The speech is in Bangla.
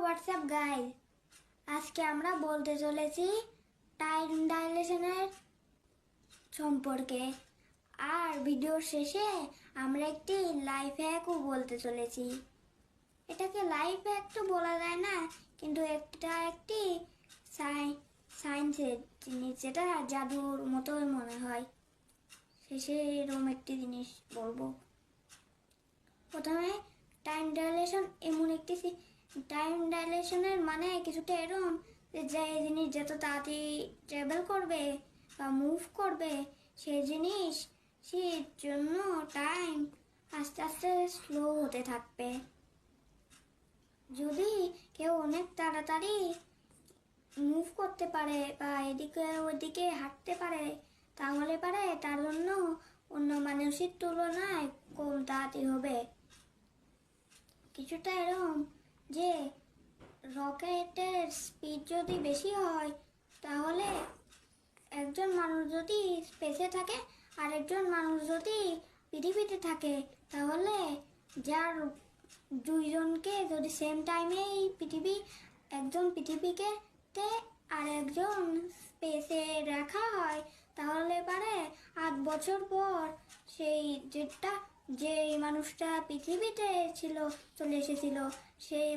হোয়াটসঅ্যাপ গাইস, আজকে আমরা বলতে চলেছি টাইম ডাইলেশনের সম্পর্কে। আর ভিডিওর শেষে আমরা একটি লাইফ হ্যাকও বলতে চলেছি। এটাকে লাইফ হ্যাক তো বলা যায় না, কিন্তু এটা একটি সায়েন্সের জিনিস, যেটা জাদুর মতোই মনে হয়। শেষে এরকম একটি জিনিস বলবো। প্রথমে টাইম ডাইলেশন এমন একটি টাইম ডাইলেশনের মানে কিছুটা এরকম যে জিনিস যত তাড়াতাড়ি ট্রাভেল করবে বা মুভ করবে, সেই জিনিস সেই জন্য টাইম আস্তে আস্তে স্লো হতে থাকবে। যদি কেউ অনেক তাড়াতাড়ি মুভ করতে পারে বা এদিকে ওদিকে হাঁটতে পারে, তাহলে পারে তার জন্য অন্য মানুষের তুলনায় কম তাড়াতাড়ি হবে। কিছুটা এরকম যে রকেটের স্পিড যদি বেশি হয়, তাহলে একজন মানুষ যদি স্পেসে থাকে আর একজন মানুষ যদি পৃথিবীতে থাকে, তাহলে যার দুইজনকে যদি সেম টাইমেই একজন পৃথিবীকে আর একজন স্পেসে রাখা হয়, তাহলে পারে 8 বছর পর যে মানুষটা পৃথিবীতে চলে এসেছিল সেই